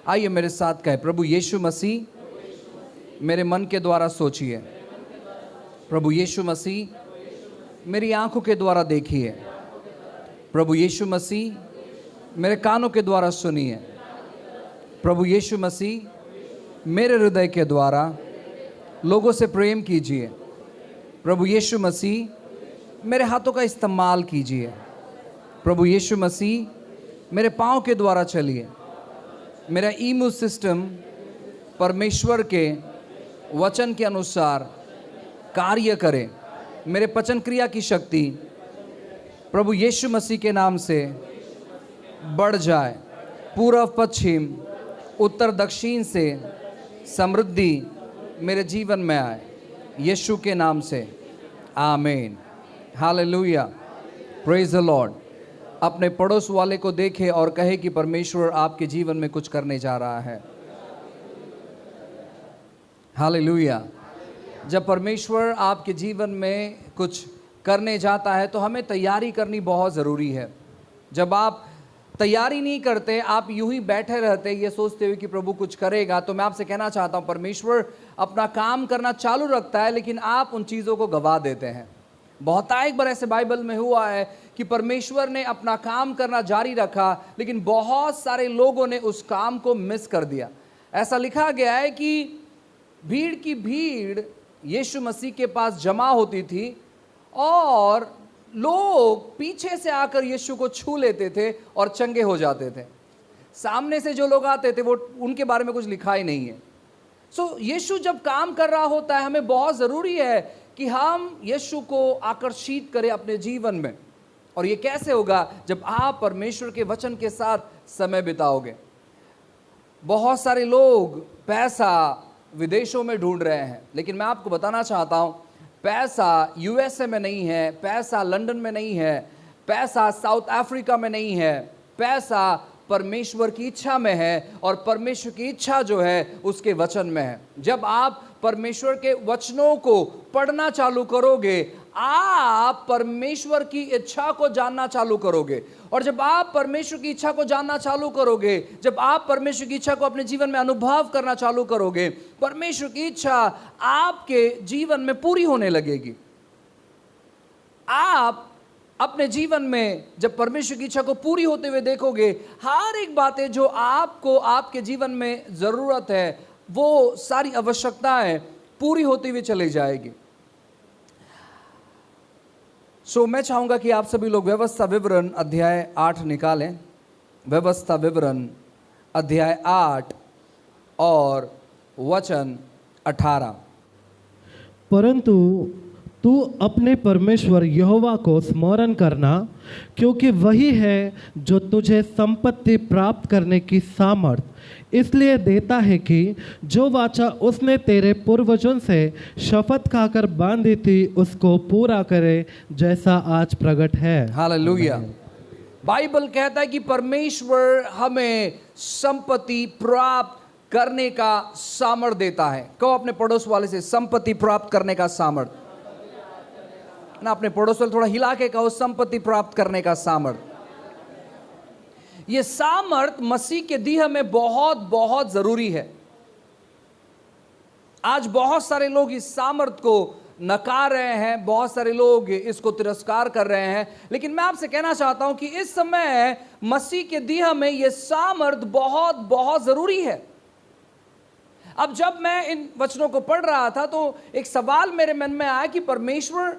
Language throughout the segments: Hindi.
आइए मेरे साथ कहें, प्रभु यीशु मसीह मेरे मन के द्वारा सोचिए। प्रभु यीशु मसीह मेरी आंखों के द्वारा देखिए। प्रभु यीशु मसीह मेरे कानों के द्वारा सुनिए। प्रभु यीशु मसीह मेरे हृदय के द्वारा लोगों से प्रेम कीजिए। प्रभु यीशु मसीह मेरे हाथों का इस्तेमाल कीजिए। प्रभु यीशु मसीह मेरे पाँव के द्वारा चलिए। मेरा इम्यून सिस्टम परमेश्वर के वचन के अनुसार कार्य करे। मेरे पचन क्रिया की शक्ति प्रभु यीशु मसीह के नाम से बढ़ जाए। पूर्व पश्चिम उत्तर दक्षिण से समृद्धि मेरे जीवन में आए, यीशु के नाम से, आमीन। Hallelujah, praise the Lord. अपने पड़ोस वाले को देखे और कहे कि परमेश्वर आपके जीवन में कुछ करने जा रहा है। हालेलुया। जब परमेश्वर आपके जीवन में कुछ करने जाता है तो हमें तैयारी करनी बहुत ज़रूरी है। जब आप तैयारी नहीं करते, आप यूं ही बैठे रहते ये सोचते हुए कि प्रभु कुछ करेगा, तो मैं आपसे कहना चाहता हूं परमेश्वर अपना काम करना चालू रखता है, लेकिन आप उन चीज़ों को गवा देते हैं। बहुतायत बार ऐसे बाइबल में हुआ है कि परमेश्वर ने अपना काम करना जारी रखा, लेकिन बहुत सारे लोगों ने उस काम को मिस कर दिया। ऐसा लिखा गया है कि भीड़ की भीड़ यीशु मसीह के पास जमा होती थी और लोग पीछे से आकर यीशु को छू लेते थे और चंगे हो जाते थे। सामने से जो लोग आते थे वो उनके बारे में कुछ लिखा ही नहीं है। सो यीशु जब काम कर रहा होता है, हमें बहुत ज़रूरी है कि हम यीशु को आकर्षित करें अपने जीवन में। और ये कैसे होगा? जब आप परमेश्वर के वचन के साथ समय बिताओगे। बहुत सारे लोग पैसा विदेशों में ढूंढ रहे हैं, लेकिन मैं आपको बताना चाहता हूँ पैसा यूएसए में नहीं है, पैसा लंदन में नहीं है, पैसा साउथ अफ्रीका में नहीं है, पैसा परमेश्वर की इच्छा में है। और परमेश्वर की इच्छा जो है उसके वचन में है। जब आप परमेश्वर के वचनों को पढ़ना चालू करोगे, आप परमेश्वर की इच्छा को जानना चालू करोगे। और जब आप परमेश्वर की इच्छा को जानना चालू करोगे, जब आप परमेश्वर की इच्छा को अपने जीवन में अनुभव करना चालू करोगे, परमेश्वर की इच्छा आपके जीवन में पूरी होने लगेगी। आप अपने जीवन में जब परमेश्वर की इच्छा को पूरी होते हुए देखोगे, हर एक बातें जो आपको आपके जीवन में ज़रूरत है, वो सारी आवश्यकताएं पूरी होती हुई चली जाएगी। सो मैं चाहूंगा कि आप सभी लोग व्यवस्था विवरण अध्याय 8 निकालें। व्यवस्था विवरण अध्याय 8 और वचन 18। परंतु तू अपने परमेश्वर यहोवा को स्मरण करना, क्योंकि वही है जो तुझे संपत्ति प्राप्त करने की सामर्थ इसलिए देता है कि जो वाचा उसने तेरे पूर्वजों से शपथ खाकर बांधी थी उसको पूरा करे, जैसा आज प्रकट है। हालेलुया। बाइबल कहता है कि परमेश्वर हमें संपत्ति प्राप्त करने का सामर्थ देता है। कहो अपने पड़ोस वाले से, संपत्ति प्राप्त करने का सामर्थ। ना अपने पड़ोस वाले थोड़ा हिला के कहो, संपत्ति प्राप्त करने का सामर्थ। ये सामर्थ मसीह के देह में बहुत बहुत जरूरी है। आज बहुत सारे लोग इस सामर्थ को नकार रहे हैं, बहुत सारे लोग इसको तिरस्कार कर रहे हैं, लेकिन मैं आपसे कहना चाहता हूं कि इस समय मसीह के देह में यह सामर्थ बहुत बहुत जरूरी है। अब जब मैं इन वचनों को पढ़ रहा था तो एक सवाल मेरे मन में आया कि परमेश्वर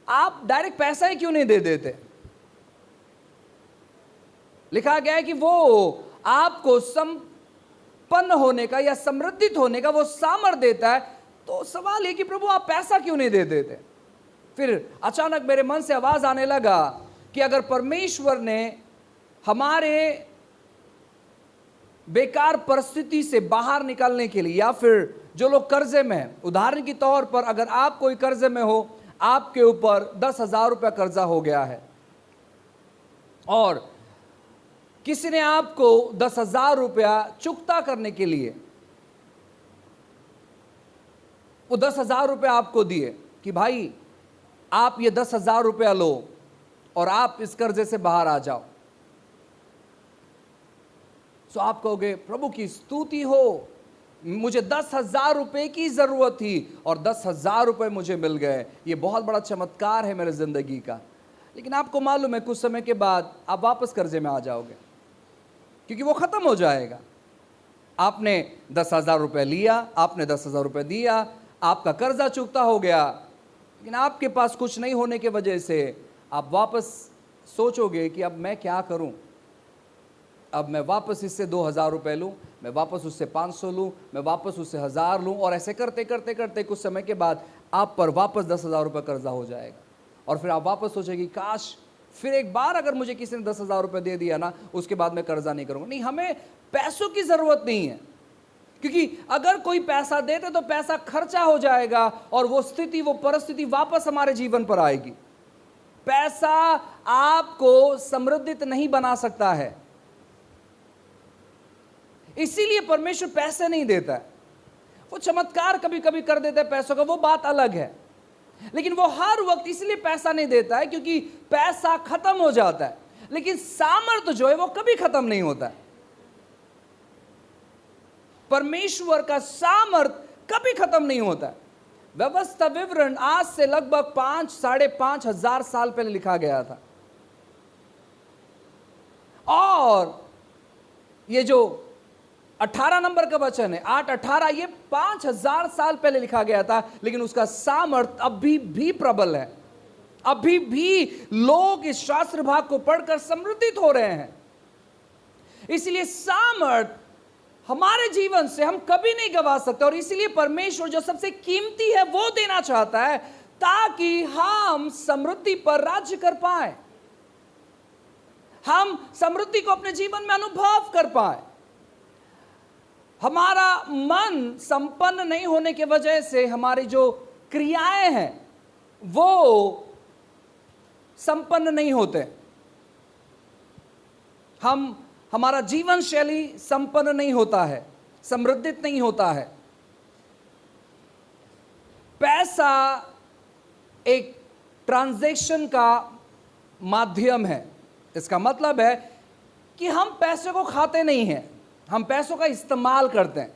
आप डायरेक्ट पैसा ही क्यों नहीं दे देते? लिखा गया है कि वो आपको संपन्न होने का या समृद्धित होने का वो सामर्थ देता है। तो सवाल है कि प्रभु आप पैसा क्यों नहीं दे देते? फिर अचानक मेरे मन से आवाज आने लगा कि अगर परमेश्वर ने हमारे बेकार परिस्थिति से बाहर निकलने के लिए, या फिर जो लोग कर्जे में हैं, उदाहरण के तौर पर अगर आप कोई कर्जे में हो, आपके ऊपर 10,000 रुपया कर्जा हो गया है और किसी ने आपको 10,000 रुपया चुकता करने के लिए वो 10,000 रुपया आपको दिए कि भाई आप ये 10,000 रुपया लो और आप इस कर्जे से बाहर आ जाओ। सो आप कहोगे प्रभु की स्तुति हो, मुझे 10,000 रुपये की ज़रूरत थी और 10,000 रुपये मुझे मिल गए, ये बहुत बड़ा चमत्कार है मेरे ज़िंदगी का। लेकिन आपको मालूम है कुछ समय के बाद आप वापस कर्जे में आ जाओगे, क्योंकि वो ख़त्म हो जाएगा। आपने 10,000 रुपये लिया, आपने 10,000 रुपये दिया, आपका कर्जा चुकता हो गया, लेकिन आपके पास कुछ नहीं होने की वजह से आप वापस सोचोगे कि अब मैं क्या करूं, अब मैं वापस इससे 2,000 रुपये लूँ, मैं वापस उससे 500 लूँ, मैं वापस उससे 1,000 लूँ, और ऐसे करते करते करते कुछ समय के बाद आप पर वापस 10,000 रुपये कर्जा हो जाएगा। और फिर आप वापस सोचेगी काश फिर एक बार अगर मुझे किसी ने 10,000 रुपये दे दिया ना, उसके बाद मैं कर्जा नहीं करूँगा। नहीं, हमें पैसों की ज़रूरत नहीं है, क्योंकि अगर कोई पैसा देते तो पैसा खर्चा हो जाएगा और वो स्थिति, वो परिस्थिति वापस हमारे जीवन पर आएगी। पैसा आपको समृद्धित नहीं बना सकता है, इसीलिए परमेश्वर पैसे नहीं देता है। वो चमत्कार कभी कभी कर देता है पैसों का, वो बात अलग है, लेकिन वो हर वक्त इसलिए पैसा नहीं देता है क्योंकि पैसा खत्म हो जाता है, लेकिन सामर्थ्य जो है वो कभी खत्म नहीं होता है। परमेश्वर का सामर्थ्य कभी खत्म नहीं होता है। व्यवस्था विवरण आज से लगभग 5-5.5 हजार साल पहले लिखा गया था, और ये जो 18 नंबर का वचन है 8:18, ये 5,000 साल पहले लिखा गया था, लेकिन उसका सामर्थ्य अभी भी प्रबल है। अभी भी लोग इस शास्त्र भाग को पढ़कर समृद्धित हो रहे हैं। इसलिए सामर्थ्य हमारे जीवन से हम कभी नहीं गवा सकते, और इसलिए परमेश्वर जो सबसे कीमती है वो देना चाहता है, ताकि हम समृद्धि पर राज्य कर पाए, हम समृद्धि को अपने जीवन में अनुभव कर पाए। हमारा मन संपन्न नहीं होने की वजह से हमारी जो क्रियाएं हैं वो संपन्न नहीं होते, हमारा जीवन शैली संपन्न नहीं होता है, समृद्धित नहीं होता है। पैसा एक ट्रांजैक्शन का माध्यम है। इसका मतलब है कि हम पैसे को खाते नहीं हैं, हम पैसों का इस्तेमाल करते हैं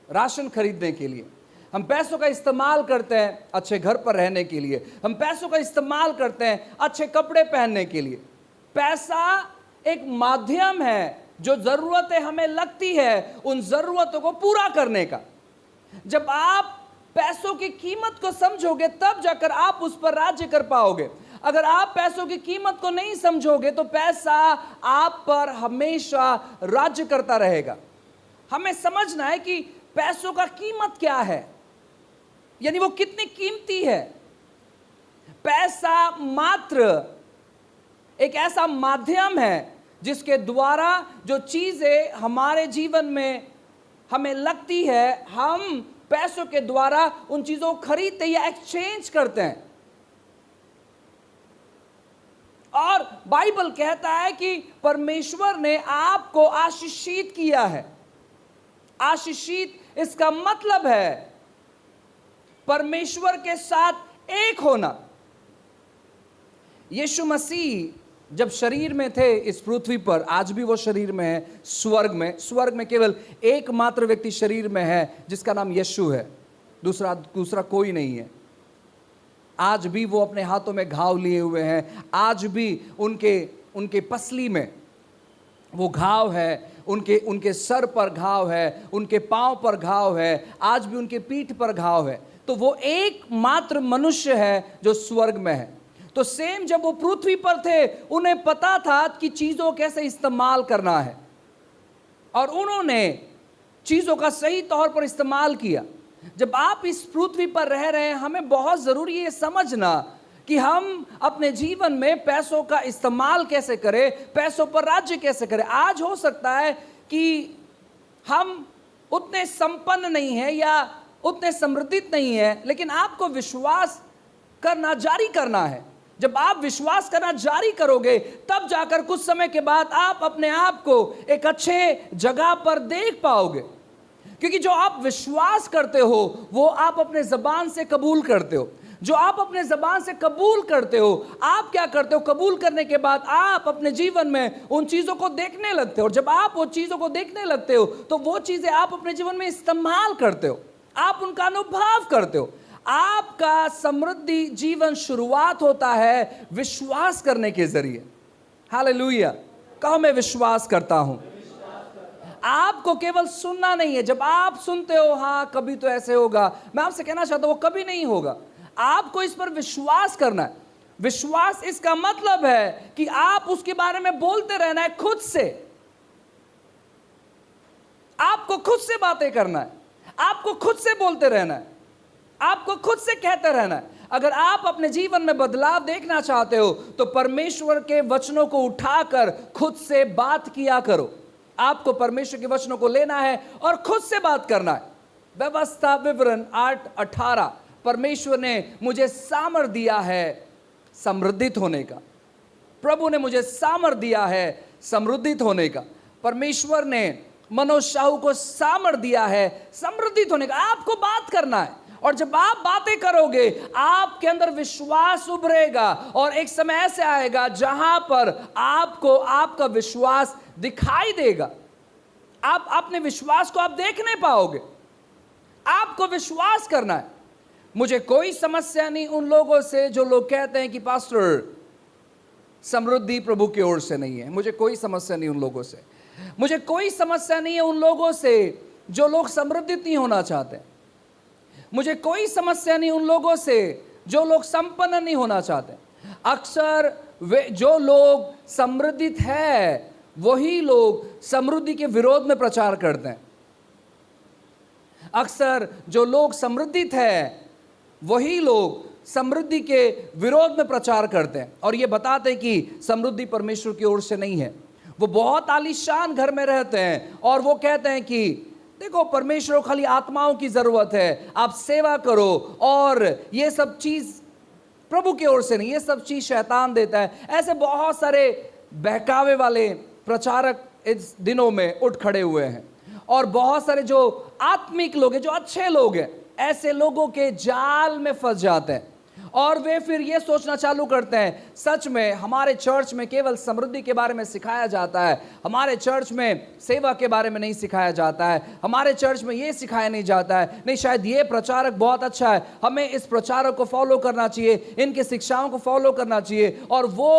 राशन खरीदने के लिए, हम पैसों का इस्तेमाल करते हैं अच्छे घर पर रहने के लिए, हम पैसों का इस्तेमाल करते हैं अच्छे कपड़े पहनने के लिए। पैसा एक माध्यम है, जो ज़रूरतें हमें लगती है उन ज़रूरतों को पूरा करने का। जब आप पैसों की कीमत को समझोगे तब जाकर आप उस पर राज्य कर पाओगे। अगर आप पैसों की कीमत को नहीं समझोगे तो पैसा आप पर हमेशा राज्य करता रहेगा। हमें समझना है कि पैसों का कीमत क्या है, यानी वो कितनी कीमती है। पैसा मात्र एक ऐसा माध्यम है जिसके द्वारा जो चीज़ें हमारे जीवन में हमें लगती है, हम पैसों के द्वारा उन चीज़ों को खरीदते या एक्सचेंज करते हैं। और बाइबल कहता है कि परमेश्वर ने आपको आशीषित किया है। आशीषित इसका मतलब है परमेश्वर के साथ एक होना। यीशु मसीह जब शरीर में थे इस पृथ्वी पर, आज भी वो शरीर में है, स्वर्ग में केवल एकमात्र व्यक्ति शरीर में है जिसका नाम यीशु है, दूसरा कोई नहीं है। आज भी वो अपने हाथों में घाव लिए हुए हैं, आज भी उनके पसली में वो घाव है, उनके सर पर घाव है, उनके पांव पर घाव है, आज भी उनके पीठ पर घाव है। तो वो एकमात्र मनुष्य है जो स्वर्ग में है। तो सेम जब वो पृथ्वी पर थे, उन्हें पता था कि चीज़ों कैसे इस्तेमाल करना है, और उन्होंने चीज़ों का सही तौर पर इस्तेमाल किया। जब आप इस पृथ्वी पर रह रहे हैं, हमें बहुत ज़रूरी है समझना कि हम अपने जीवन में पैसों का इस्तेमाल कैसे करें, पैसों पर राज्य कैसे करें। आज हो सकता है कि हम उतने संपन्न नहीं हैं या उतने समृद्धित नहीं हैं, लेकिन आपको विश्वास करना जारी करना है। जब आप विश्वास करना जारी करोगे तब जाकर कुछ समय के बाद आप अपने आप को एक अच्छे जगह पर देख पाओगे, क्योंकि जो आप विश्वास करते हो वो आप अपने ज़बान से कबूल करते हो। जो आप अपने जबान से कबूल करते हो, आप क्या करते हो? कबूल करने के बाद आप अपने जीवन में उन चीजों को देखने लगते हो, और जब आप वो चीजों को देखने लगते हो तो वो चीजें आप अपने जीवन में इस्तेमाल करते हो, आप उनका अनुभव करते हो। आपका समृद्धि जीवन शुरुआत होता है विश्वास करने के जरिए। हालेलुया। कहो मैं विश्वास करता हूं। आपको केवल सुनना नहीं है। जब आप सुनते हो हाँ कभी तो ऐसे होगा, मैं आपसे कहना चाहता हूं वो कभी नहीं होगा। आपको इस पर विश्वास करना है। विश्वास इसका मतलब है कि आप उसके बारे में बोलते रहना है खुद से। आपको खुद से बातें करना है, आपको खुद से बोलते रहना है, आपको खुद से कहते रहना है। अगर आप अपने जीवन में बदलाव देखना चाहते हो तो परमेश्वर के वचनों को उठाकर खुद से बात किया करो। आपको परमेश्वर के वचनों को लेना है और खुद से बात करना है। व्यवस्था विवरण 8:18, परमेश्वर ने मुझे सामर्थ दिया है समृद्धित होने का। प्रभु ने मुझे सामर्थ दिया है समृद्धित होने का। परमेश्वर ने मनोज साहू को सामर्थ दिया है समृद्धित होने का। आपको बात करना है, और जब आप बातें करोगे आपके अंदर विश्वास उभरेगा, और एक समय ऐसे आएगा जहां पर आपको आपका विश्वास दिखाई देगा। आप अपने विश्वास को आप देखने पाओगे। आपको विश्वास करना है। मुझे कोई समस्या नहीं उन लोगों से जो लोग कहते हैं कि पास्टर समृद्धि प्रभु की ओर से नहीं है। मुझे कोई समस्या नहीं उन लोगों से। मुझे कोई समस्या नहीं है उन लोगों से जो लोग समृद्धित नहीं होना चाहते। मुझे कोई समस्या नहीं उन लोगों से जो लोग संपन्न नहीं होना चाहते। अक्सर वे जो लोग समृद्धित है वही लोग समृद्धि के विरोध में प्रचार करते हैं। अक्सर जो लोग समृद्धित है वही लोग समृद्धि के विरोध में प्रचार करते हैं और ये बताते हैं कि समृद्धि परमेश्वर की ओर से नहीं है। वो बहुत आलीशान घर में रहते हैं और वो कहते हैं कि देखो परमेश्वर को खाली आत्माओं की जरूरत है, आप सेवा करो, और ये सब चीज प्रभु की ओर से नहीं, ये सब चीज शैतान देता है। ऐसे बहुत सारे बहकावे वाले प्रचारक इस दिनों में उठ खड़े हुए हैं, और बहुत सारे जो आत्मिक लोग हैं, जो अच्छे लोग हैं, ऐसे लोगों के जाल में फंस जाते हैं और वे फिर ये सोचना चालू करते हैं सच में हमारे चर्च में केवल समृद्धि के बारे में सिखाया जाता है, हमारे चर्च में सेवा के बारे में नहीं सिखाया जाता है, हमारे चर्च में ये सिखाया नहीं जाता है। नहीं, शायद ये प्रचारक बहुत अच्छा है, हमें इस प्रचारक को फॉलो करना चाहिए, इनके शिक्षाओं को फॉलो करना चाहिए। और वो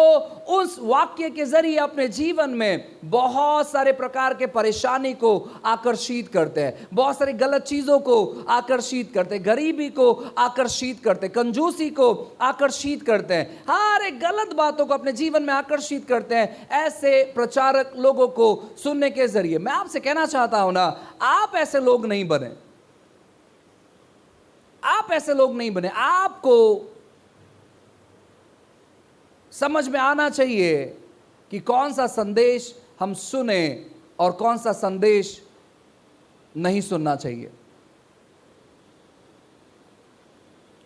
उस वाक्य के जरिए अपने जीवन में बहुत सारे प्रकार के परेशानी को आकर्षित करते हैं, बहुत सारी गलत चीजों को आकर्षित करते हैं, गरीबी को आकर्षित करते हैं, कंजूसी को आकर्षित करते हैं, हर एक गलत बातों को अपने जीवन में आकर्षित करते हैं। ऐसे प्रचारक लोगों को सुनने के जरिए मैं आपसे कहना चाहता हूं ना, आप ऐसे लोग नहीं बने, आप ऐसे लोग नहीं बने। आपको समझ में आना चाहिए कि कौन सा संदेश हम सुने और कौन सा संदेश नहीं सुनना चाहिए।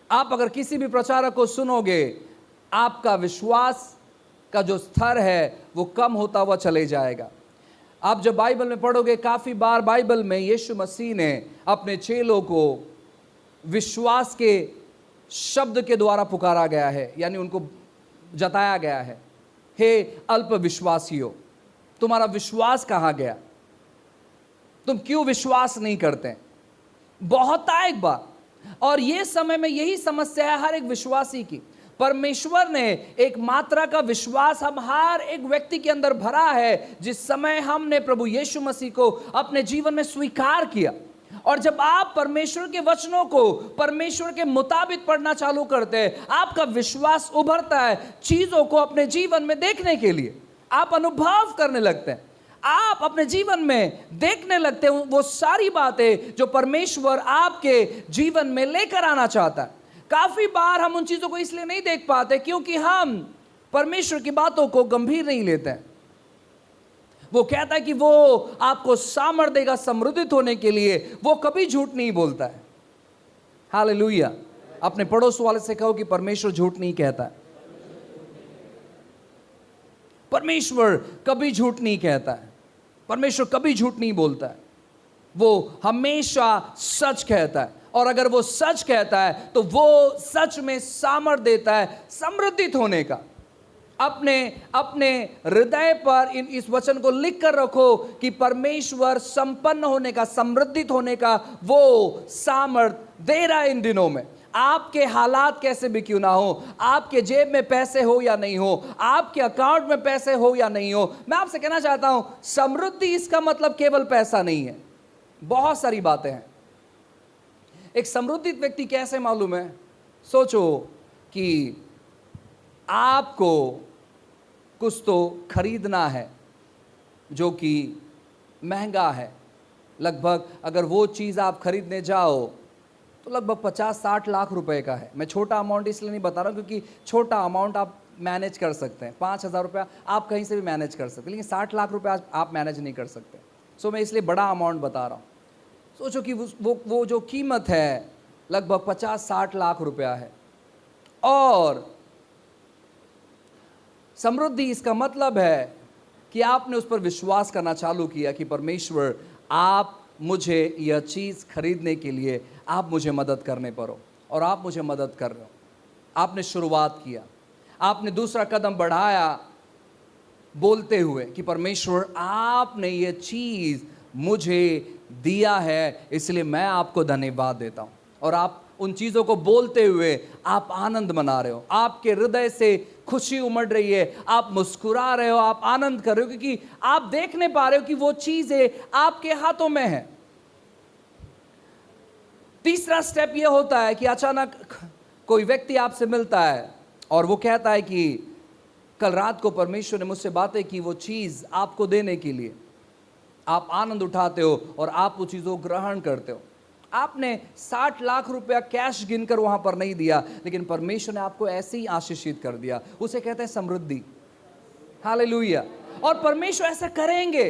आप अगर किसी भी प्रचारक को सुनोगे, आपका विश्वास का जो स्तर है वो कम होता हुआ चले जाएगा। आप जब बाइबल में पढ़ोगे, काफी बार बाइबल में यीशु मसीह ने अपने चेलों को विश्वास के शब्द के द्वारा पुकारा गया है, यानी उनको जताया गया है, हे अल्प विश्वासियों, तुम्हारा विश्वास कहाँ गया? तुम क्यों विश्वास नहीं करते? बहुतायत बार। और ये समय में यही समस्या है हर एक विश्वासी की। परमेश्वर ने एक मात्रा का विश्वास हम हर एक व्यक्ति के अंदर भरा है जिस समय हमने प्रभु यीशु मसीह को अपने जीवन में स्वीकार किया। और जब आप परमेश्वर के वचनों को परमेश्वर के मुताबिक पढ़ना चालू करते हैं, आपका विश्वास उभरता है चीजों को अपने जीवन में देखने के लिए। आप अनुभव करने लगते हैं, आप अपने जीवन में देखने लगते हैं वो सारी बातें जो परमेश्वर आपके जीवन में लेकर आना चाहता है। काफी बार हम उन चीजों को इसलिए नहीं देख पाते क्योंकि हम परमेश्वर की बातों को गंभीर नहीं लेते हैं। वो कहता है कि वो आपको सामर्थ देगा समृद्धित होने के लिए, वो कभी झूठ नहीं बोलता है। हालेलुया। अपने पड़ोस वाले से कहो कि परमेश्वर झूठ नहीं कहता है। परमेश्वर कभी झूठ नहीं कहता है, परमेश्वर कभी झूठ नहीं बोलता है, वो हमेशा सच कहता है। और अगर वो सच कहता है तो वो सच में सामर्थ देता है समृद्धित होने का। अपने अपने हृदय पर इस वचन को लिख कर रखो कि परमेश्वर संपन्न होने का, समृद्धित होने का वो सामर्थ दे रहा है इन दिनों में। आपके हालात कैसे भी क्यों ना हो, आपके जेब में पैसे हो या नहीं हो, आपके अकाउंट में पैसे हो या नहीं हो, मैं आपसे कहना चाहता हूं समृद्धि इसका मतलब केवल पैसा नहीं है, बहुत सारी बातें हैं। एक समृद्धित व्यक्ति कैसे मालूम है? सोचो कि आपको कुछ तो खरीदना है जो कि महंगा है, लगभग अगर वो चीज़ आप खरीदने जाओ तो लगभग 50-60 लाख रुपए का है। मैं छोटा अमाउंट इसलिए नहीं बता रहा हूँ क्योंकि छोटा अमाउंट आप मैनेज कर सकते हैं, 5,000 रुपया आप कहीं से भी मैनेज कर सकते हैं, लेकिन 60 लाख रुपया आप मैनेज नहीं कर सकते। सो मैं इसलिए बड़ा अमाउंट बता रहा हूँ। सोचो कि वो जो कीमत है लगभग 50-60 लाख रुपया है। और समृद्धि इसका मतलब है कि आपने उस पर विश्वास करना चालू किया कि परमेश्वर आप मुझे यह चीज़ खरीदने के लिए आप मुझे मदद करने पर हो, और आप मुझे मदद कर रहे हो। आपने शुरुआत किया, आपने दूसरा कदम बढ़ाया बोलते हुए कि परमेश्वर आपने ये चीज़ मुझे दिया है, इसलिए मैं आपको धन्यवाद देता हूँ। और आप उन चीज़ों को बोलते हुए आप आनंद मना रहे हो, आपके हृदय से खुशी उमड़ रही है, आप मुस्कुरा रहे हो, आप आनंद कर रहे हो क्योंकि आप देखने पा रहे हो कि वो चीज़ें आपके हाथों में है। तीसरा स्टेप ये होता है कि अचानक कोई व्यक्ति आपसे मिलता है और वो कहता है कि कल रात को परमेश्वर ने मुझसे बातें की, वो चीज़ आपको देने के लिए। आप आनंद उठाते हो और आप वो चीज़ों को ग्रहण करते हो। आपने 60 लाख रुपया कैश गिनकर वहां पर नहीं दिया, लेकिन परमेश्वर ने आपको ऐसे ही आशीषित कर दिया। उसे कहते हैं समृद्धि। हालेलुया। और परमेश्वर ऐसा करेंगे,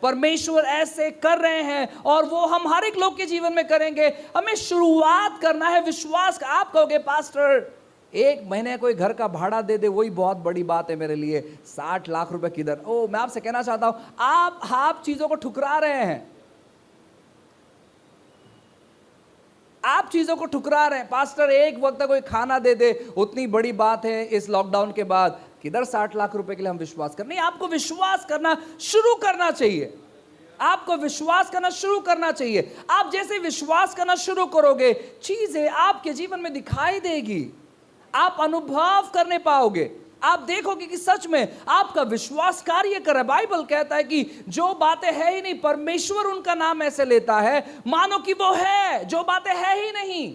परमेश्वर ऐसे कर रहे हैं और वो हम हर एक लोग के जीवन में करेंगे। हमें शुरुआत करना है विश्वास का। आप कहोगे पास्टर 1 महीने कोई घर का भाड़ा दे दे वही बहुत बड़ी बात है मेरे लिए, 60 लाख रुपए किधर। ओ, मैं आपसे कहना चाहता हूं आप चीजों को ठुकरा रहे हैं, आप चीजों को ठुकरा रहे हैं। पास्टर 1 वक्त कोई खाना दे दे उतनी बड़ी बात है, इस लॉकडाउन के बाद किधर 60 लाख रुपए के लिए हम विश्वास कर। नहीं, आपको विश्वास करना शुरू करना चाहिए, आपको विश्वास करना शुरू करना चाहिए। आप जैसे विश्वास करना शुरू करोगे चीजें आपके जीवन में दिखाई देगी, आप अनुभव करने पाओगे, आप देखोगे कि सच में आपका विश्वास कार्य कर रहा है। बाइबल कहता है कि जो बातें है ही नहीं परमेश्वर उनका नाम ऐसे लेता है मानो कि वो है। जो बातें है ही नहीं,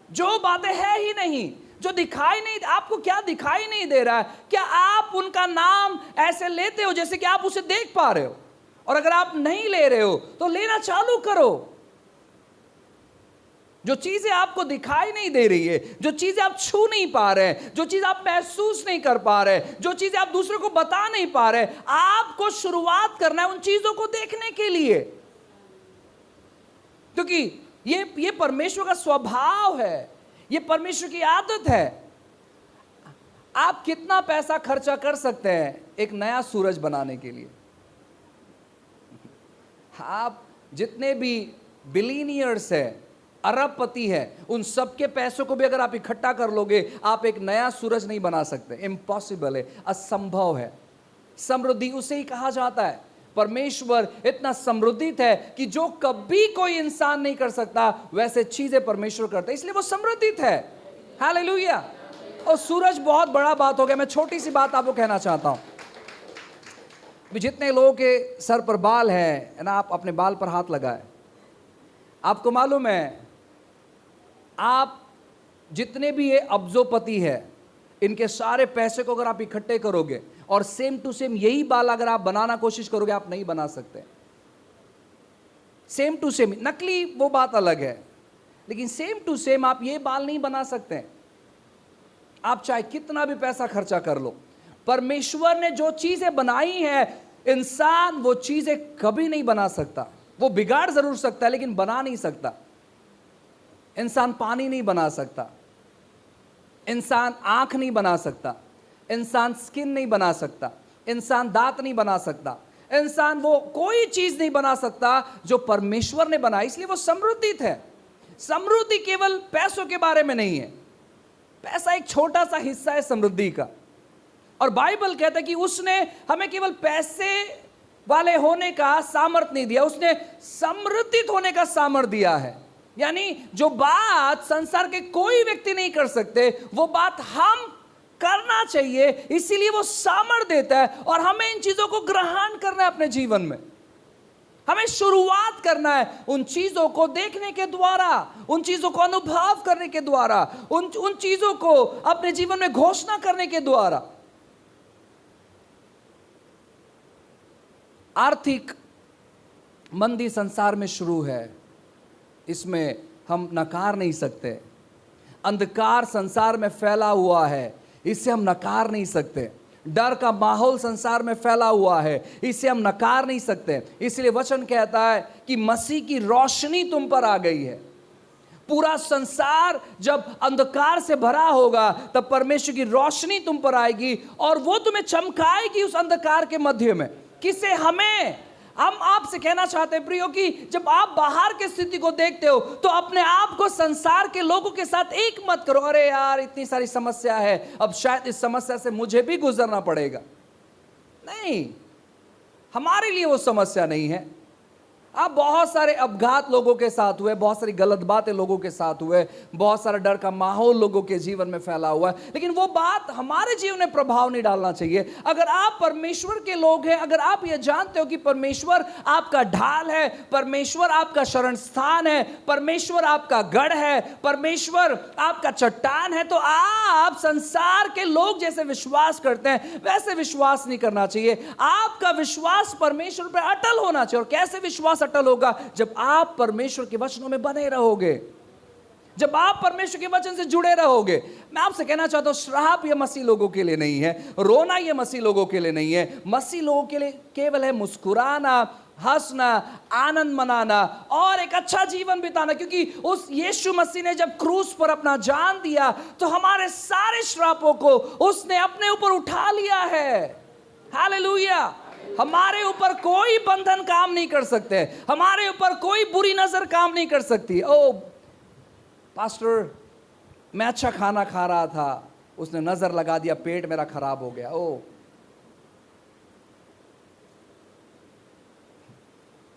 जो बातें है ही नहीं, जो दिखाई नहीं, आपको क्या दिखाई नहीं दे रहा है, क्या आप उनका नाम ऐसे लेते हो जैसे कि आप उसे देख पा रहे हो? और अगर आप नहीं ले रहे हो तो लेना चालू करो। जो चीजें आपको दिखाई नहीं दे रही है, जो चीजें आप छू नहीं पा रहे हैं, जो चीज आप महसूस नहीं कर पा रहे, जो चीजें आप दूसरों को बता नहीं पा रहे, आपको शुरुआत करना है उन चीजों को देखने के लिए, क्योंकि ये परमेश्वर का स्वभाव है, ये परमेश्वर की आदत है। आप कितना पैसा खर्चा कर सकते हैं एक नया सूरज बनाने के लिए? आप जितने भी बिलियनियर्स हैं, अरबपति है, उन सबके पैसों को भी अगर आप इकट्ठा कर लोगे आप एक नया सूरज नहीं बना सकते। इम्पॉसिबल है, असंभव है। समृद्धि उसे ही कहा जाता है। परमेश्वर इतना समृद्धित है कि जो कभी कोई इंसान नहीं कर सकता वैसे चीजें परमेश्वर करता है, इसलिए वो समृद्धित है। हालेलुया। और सूरज बहुत बड़ा बात हो गया, मैं छोटी सी बात आपको कहना चाहता हूं। जितने लोगों के सर पर बाल है ना, आप अपने बाल पर हाथ लगाए। आपको मालूम है आप जितने भी ये अब्जोपति है इनके सारे पैसे को अगर आप इकट्ठे करोगे और सेम टू सेम यही बाल अगर आप बनाना कोशिश करोगे आप नहीं बना सकते। सेम टू सेम, नकली वो बात अलग है, लेकिन सेम टू सेम आप ये बाल नहीं बना सकते। आप चाहे कितना भी पैसा खर्चा कर लो, परमेश्वर ने जो चीजें बनाई है इंसान वो चीजें कभी नहीं बना सकता। वो बिगाड़ जरूर सकता है लेकिन बना नहीं सकता। इंसान पानी नहीं बना सकता, इंसान आंख नहीं बना सकता, इंसान स्किन नहीं बना सकता, इंसान दांत नहीं बना सकता, इंसान वो कोई चीज नहीं बना सकता जो परमेश्वर ने बनाई, इसलिए वो समृद्धित है। समृद्धि केवल पैसों के बारे में नहीं है। पैसा एक छोटा सा हिस्सा है समृद्धि का। और बाइबल कहता है कि उसने हमें केवल पैसे वाले होने का सामर्थ्य नहीं दिया, उसने समृद्धित होने का सामर्थ्य दिया है। यानी जो बात संसार के कोई व्यक्ति नहीं कर सकते, वो बात हम करना चाहिए, इसीलिए वो सामर्थ्य देता है। और हमें इन चीजों को ग्रहण करना है अपने जीवन में। हमें शुरुआत करना है उन चीजों को देखने के द्वारा, उन चीजों को अनुभव करने के द्वारा, उन चीजों को अपने जीवन में घोषणा करने के द्वारा। आर्थिक मंदी संसार में शुरू है, इसमें हम नकार नहीं सकते। अंधकार संसार में फैला हुआ है, इसे हम नकार नहीं सकते। डर का माहौल संसार में फैला हुआ है, इसे हम नकार नहीं सकते। इसलिए वचन कहता है कि मसीह की रोशनी तुम पर आ गई है। पूरा संसार जब अंधकार से भरा होगा, तब परमेश्वर की रोशनी तुम पर आएगी और वो तुम्हें चमकाएगी उस अंधकार के मध्य में। किसे? हमें। हम आपसे कहना चाहते हैं प्रियो कि जब आप बाहर की स्थिति को देखते हो तो अपने आप को संसार के लोगों के साथ एक मत करो। अरे यार, इतनी सारी समस्या है, अब शायद इस समस्या से मुझे भी गुजरना पड़ेगा। नहीं, हमारे लिए वो समस्या नहीं है। अब बहुत सारे अपघात लोगों के साथ हुए, बहुत सारी गलत बातें लोगों के साथ हुए, बहुत सारा डर का माहौल लोगों के जीवन में फैला हुआ है, लेकिन वो बात हमारे जीवन में प्रभाव नहीं डालना चाहिए। अगर आप परमेश्वर के लोग हैं, अगर आप ये जानते हो कि परमेश्वर आपका ढाल है, परमेश्वर आपका शरण स्थान है, परमेश्वर आपका गढ़ है, परमेश्वर आपका चट्टान है, तो आप संसार के लोग जैसे विश्वास करते हैं वैसे विश्वास नहीं करना चाहिए। आपका विश्वास परमेश्वर पर अटल होना चाहिए। और कैसे विश्वास अटल होगा? जब आप परमेश्वर के वचनों में बने रहोगे, जब आप परमेश्वर के वचन से जुड़े रहोगे। मैं आपसे कहना चाहता हूं, श्राप ये मसीह लोगों के लिए नहीं है, रोना ये मसीह लोगों के लिए नहीं है। मसीह लोगों के लिए केवल है मुस्कुराना, हंसना, आनंद मनाना और एक अच्छा जीवन बिताना। क्योंकि उस यीशु मसीह ने जब क्रूस पर अपना जान दिया तो हमारे सारे श्रापों को उसने अपने ऊपर उठा लिया है। हालेलुया। हमारे ऊपर कोई बंधन काम नहीं कर सकते, हमारे ऊपर कोई बुरी नजर काम नहीं कर सकती। ओ पास्टर, मैं अच्छा खाना खा रहा था, उसने नजर लगा दिया, पेट मेरा खराब हो गया। ओ,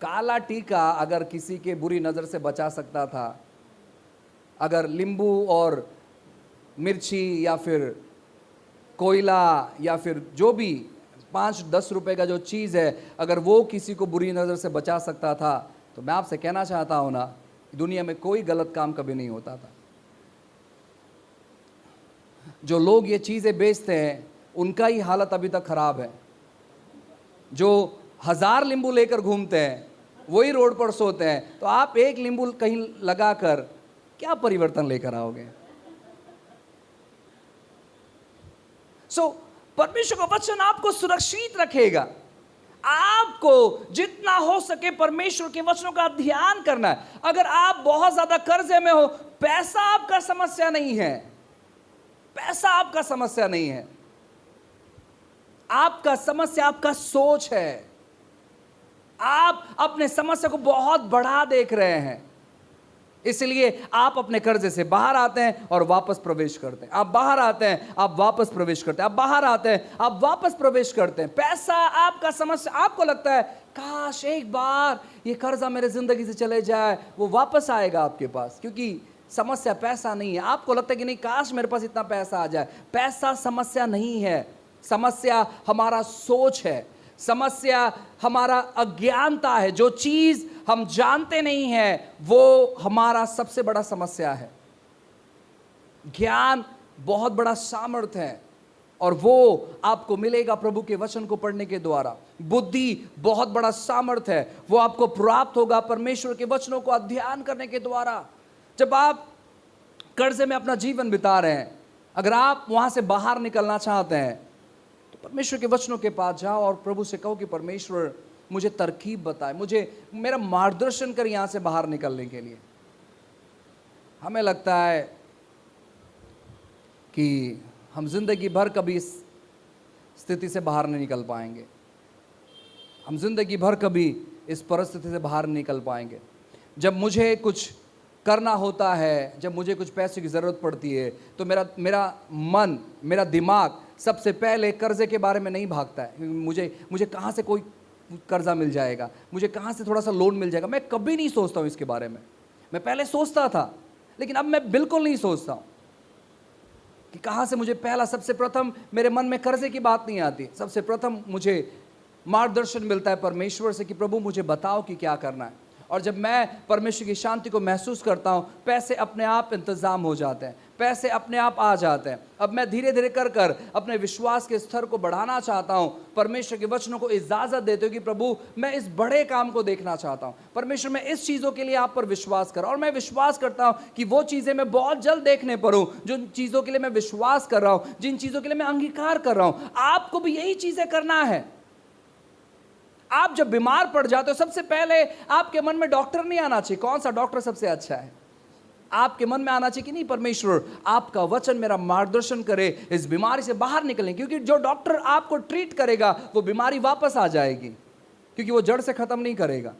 काला टीका अगर किसी के बुरी नजर से बचा सकता था, अगर नींबू और मिर्ची या फिर कोयला या फिर जो भी 5-10 रुपए का जो चीज़ है, अगर वो किसी को बुरी नज़र से बचा सकता था, तो मैं आपसे कहना चाहता हूं ना, दुनिया में कोई गलत काम कभी नहीं होता था। जो लोग ये चीज़ें बेचते हैं उनका ही हालत अभी तक खराब है। जो 1000 नींबू लेकर घूमते हैं वही रोड पर सोते हैं, तो आप एक नींबू कहीं लगाकर क्या परिवर्तन लेकर आओगे? परमेश्वर का वचन आपको सुरक्षित रखेगा। आपको जितना हो सके परमेश्वर के वचनों का ध्यान करना है। अगर आप बहुत ज्यादा कर्जे में हो, पैसा आपका समस्या नहीं है, पैसा आपका समस्या नहीं है। आपका समस्या आपका सोच है। आप अपने समस्या को बहुत बड़ा देख रहे हैं, इसलिए आप अपने कर्जे से बाहर आते हैं और वापस प्रवेश करते हैं। आप बाहर आते हैं, आप वापस प्रवेश करते हैं, आप बाहर आते हैं, आप वापस प्रवेश करते हैं। पैसा आपका समस्या। आपको लगता है काश एक बार ये कर्जा मेरे जिंदगी से चले जाए, वो वापस आएगा आपके पास, क्योंकि समस्या पैसा नहीं है। आपको लगता है कि नहीं, काश मेरे पास इतना पैसा आ जाए। पैसा समस्या नहीं है, समस्या हमारा सोच है, समस्या हमारा अज्ञानता है। जो चीज हम जानते नहीं है वो हमारा सबसे बड़ा समस्या है। ज्ञान बहुत बड़ा सामर्थ्य है और वो आपको मिलेगा प्रभु के वचन को पढ़ने के द्वारा। बुद्धि बहुत बड़ा सामर्थ्य है, वो आपको प्राप्त होगा परमेश्वर के वचनों को अध्ययन करने के द्वारा। जब आप कर्जे में अपना जीवन बिता रहे हैं, अगर आप वहां से बाहर निकलना चाहते हैं तो परमेश्वर के वचनों के पास जाओ और प्रभु से कहो कि परमेश्वर मुझे तरकीब बताए, मुझे मेरा मार्गदर्शन कर यहां से बाहर निकलने के लिए। हमें लगता है कि हम जिंदगी भर कभी इस स्थिति से बाहर नहीं निकल पाएंगे, हम जिंदगी भर कभी इस परिस्थिति से बाहर नहीं निकल पाएंगे। जब मुझे कुछ करना होता है, जब मुझे कुछ पैसे की ज़रूरत पड़ती है, तो मेरा मेरा मन, मेरा दिमाग सबसे पहले कर्ज़े के बारे में नहीं भागता है। मुझे कहाँ से कोई कर्ज़ा मिल जाएगा, मुझे कहाँ से थोड़ा सा लोन मिल जाएगा, मैं कभी नहीं सोचता हूँ इसके बारे में। मैं पहले सोचता था, लेकिन अब मैं बिल्कुल नहीं सोचता हूँ कि कहाँ से मुझे पहला, सबसे प्रथम मेरे मन में कर्ज़े की बात नहीं आती। सबसे प्रथम मुझे मार्गदर्शन मिलता है परमेश्वर से कि प्रभु मुझे बताओ कि क्या करना है। और जब मैं परमेश्वर की शांति को महसूस करता हूँ, पैसे अपने आप इंतज़ाम हो जाते हैं, पैसे अपने आप आ जाते हैं। अब मैं धीरे धीरे कर अपने विश्वास के स्तर को बढ़ाना चाहता हूँ। परमेश्वर के वचनों को इजाज़त देते हो कि प्रभु मैं इस बड़े काम को देखना चाहता हूँ। परमेश्वर मैं इस चीज़ों के लिए आप पर विश्वास कर, और मैं विश्वास करता हूँ कि वो चीज़ें मैं बहुत जल्द देखने पर हूँ, जो चीज़ों के लिए मैं विश्वास कर रहा हूँ, जिन चीज़ों के लिए मैं अंगीकार कर रहा हूँ। आपको भी यही चीज़ें करना है। आप जब बीमार पड़ जाते हो, सबसे पहले आपके मन में डॉक्टर नहीं आना चाहिए, कौन सा डॉक्टर सबसे अच्छा है। आपके मन में आना चाहिए कि नहीं, परमेश्वर आपका वचन मेरा मार्गदर्शन करे इस बीमारी से बाहर निकलने, क्योंकि जो डॉक्टर आपको ट्रीट करेगा वो बीमारी वापस आ जाएगी, क्योंकि वो जड़ से खत्म नहीं करेगा।